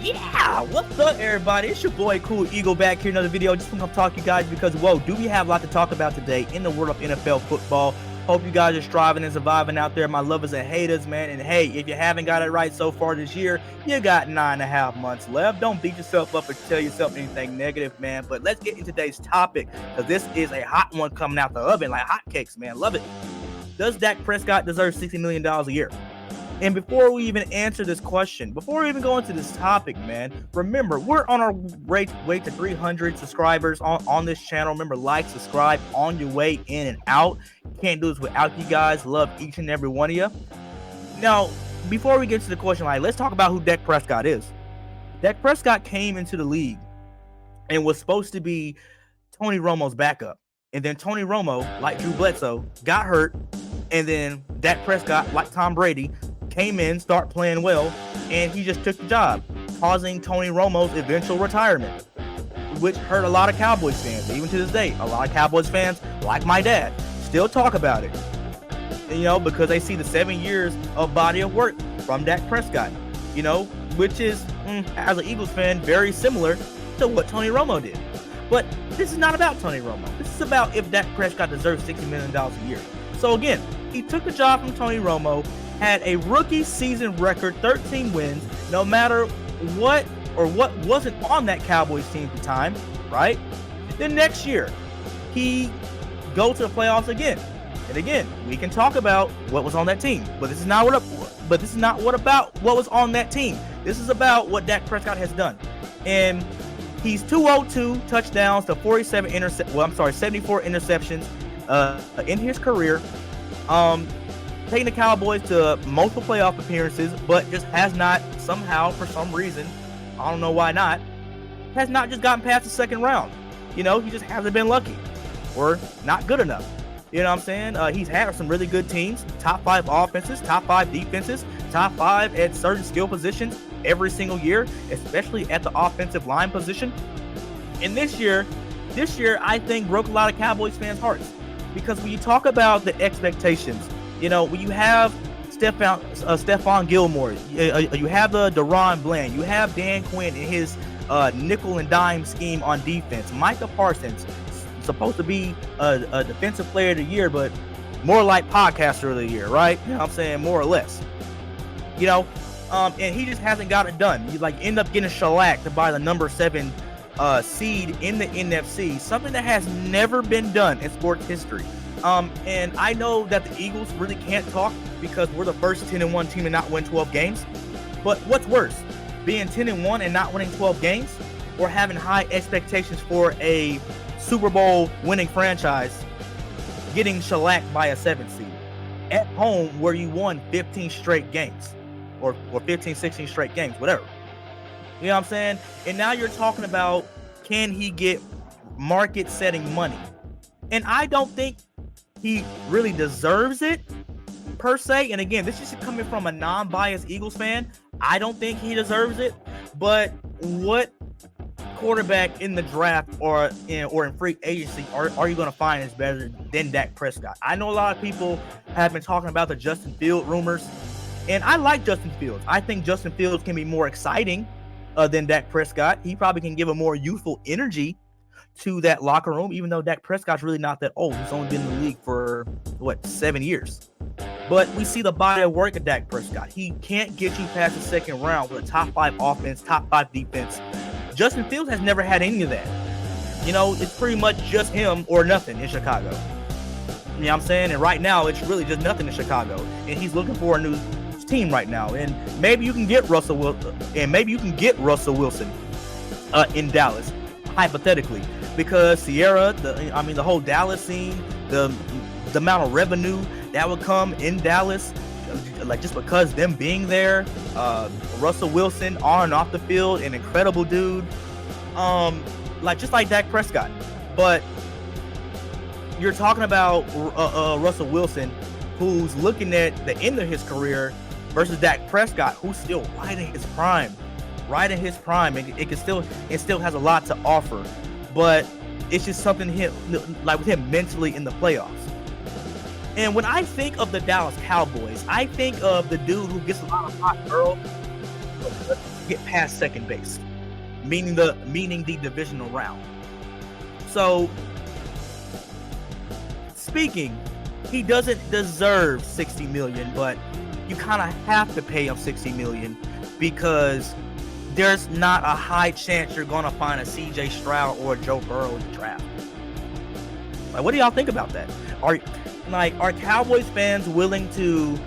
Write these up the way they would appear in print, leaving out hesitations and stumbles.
Yeah, what's up, everybody? It's your boy Cool Eagle back here, another video. Just want to talk to you guys because, whoa, do we have a lot to talk about today in the world of NFL football. Hope you guys are striving and surviving out there, my lovers and haters, man. And hey, if you haven't got it right so far this year, you got 9.5 months left. Don't beat yourself up or tell yourself anything negative, man. But let's get into today's topic, because this is a hot one coming out the oven like hotcakes, man. Love it. Does Dak Prescott deserve $60 million a year? And before we even answer this question, before we even go into this topic, man, remember, we're on our way to 300 subscribers on this channel. Remember, like, subscribe on your way in and out. Can't do this without you guys. Love each and every one of you. Now, before we get to the question, let's talk about who Dak Prescott is. Dak Prescott came into the league and was supposed to be Tony Romo's backup. And then Tony Romo, like Drew Bledsoe, got hurt. And then Dak Prescott, like Tom Brady, came in, start playing well, and he just took the job, causing Tony Romo's eventual retirement, which hurt a lot of Cowboys fans. Even to this day, a lot of Cowboys fans, like my dad, still talk about it, because they see the 7 years of body of work from Dak Prescott, which is, as an Eagles fan, very similar to what Tony Romo did. But this is not about Tony Romo. This is about if Dak Prescott deserves $60 million a year. So again, he took the job from Tony Romo, had a rookie season record, 13 wins, no matter what or what wasn't on that Cowboys team at the time, right? Then next year, he goes to the playoffs again. And again, we can talk about what was on that team, but this is not what about what was on that team. This is about what Dak Prescott has done. And he's 202 touchdowns to 74 interceptions in his career. Taking the Cowboys to multiple playoff appearances, but just has not somehow, for some reason, I don't know why not, has not just gotten past the second round. He just hasn't been lucky or not good enough. You know what I'm saying? He's had some really good teams, top 5 offenses, top 5 defenses, top 5 at certain skill positions every single year, especially at the offensive line position. And this year, I think broke a lot of Cowboys fans' hearts, because when you talk about the expectations, when you have Stephon Gilmore, you have the Deron Bland, you have Dan Quinn in his nickel and dime scheme on defense. Micah Parsons, supposed to be a defensive player of the year, but more like podcaster of the year, right? You know what I'm saying? More or less. And he just hasn't got it done. He end up getting shellacked by the number 7 seed in the NFC, something that has never been done in sports history. And I know that the Eagles really can't talk because we're the first 10-1 team to not win 12 games. But what's worse, being 10-1 and not winning 12 games, or having high expectations for a Super Bowl winning franchise getting shellacked by a 7 seed at home where you won 15 straight games or 15, 16 straight games, whatever. You know what I'm saying? And now you're talking about, can he get market setting money? And I don't think he really deserves it per se. And again, this is coming from a non-biased Eagles fan. I don't think he deserves it. But what quarterback in the draft or in free agency are you going to find is better than Dak Prescott? I know a lot of people have been talking about the Justin Fields rumors, and I like Justin Fields. I think Justin Fields can be more exciting than Dak Prescott. He probably can give a more youthful energy to that locker room, even though Dak Prescott's really not that old. He's only been in the league for 7 years. But we see the body of work of Dak Prescott. He can't get you past the second round with a top 5 offense, top 5 defense. Justin Fields has never had any of that. It's pretty much just him or nothing in Chicago. You know what I'm saying? And right now, it's really just nothing in Chicago. And he's looking for a new team right now. And maybe you can get Russell Wilson. In Dallas, hypothetically, because Sierra, the whole Dallas scene, the amount of revenue that would come in Dallas, just because them being there, Russell Wilson on and off the field, an incredible dude, just like Dak Prescott. But you're talking about Russell Wilson, who's looking at the end of his career, versus Dak Prescott, who's still right in his prime. It still has a lot to offer, but it's just something with him mentally in the playoffs. And when I think of the Dallas Cowboys, I think of the dude who gets a lot of hot girls. get past second base, meaning the divisional round. So, speaking, he doesn't deserve 60 million, but you kind of have to pay him 60 million because there's not a high chance you're going to find a CJ Stroud or a Joe Burrow in the draft. Like, what do y'all think about that? Are Cowboys fans willing to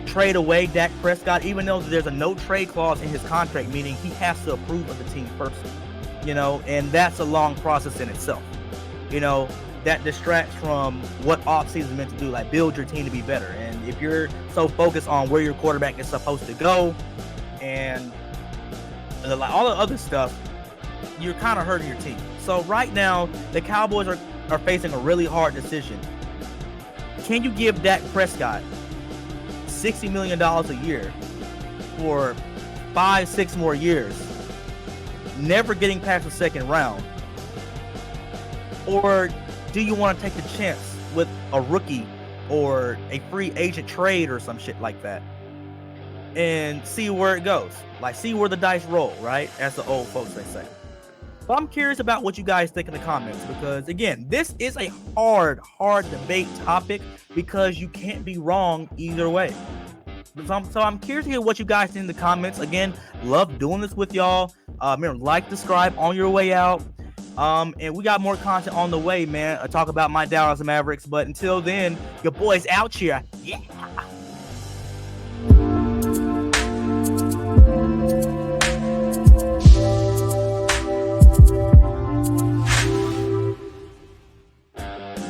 trade away Dak Prescott, even though there's a no trade clause in his contract, meaning he has to approve of the team first, and that's a long process in itself, that distracts from what offseason is meant to do, like build your team to be better. And if you're so focused on where your quarterback is supposed to go and all the other stuff, you're kind of hurting your team. So right now, the Cowboys are facing a really hard decision. Can you give Dak Prescott $60 million a year for 5-6 more years, never getting past the second round? Or do you want to take the chance with a rookie or a free agent trade or some shit like that and see where it goes? Like, see where the dice roll, right? As the old folks they say. But I'm curious about what you guys think in the comments, because again, this is a hard debate topic because you can't be wrong either way. So I'm curious to hear what you guys think in the comments. Again, love doing this with y'all. Remember, like, subscribe on your way out. And we got more content on the way, man. I talk about my Dallas Mavericks. But until then, your boy's out here. Yeah.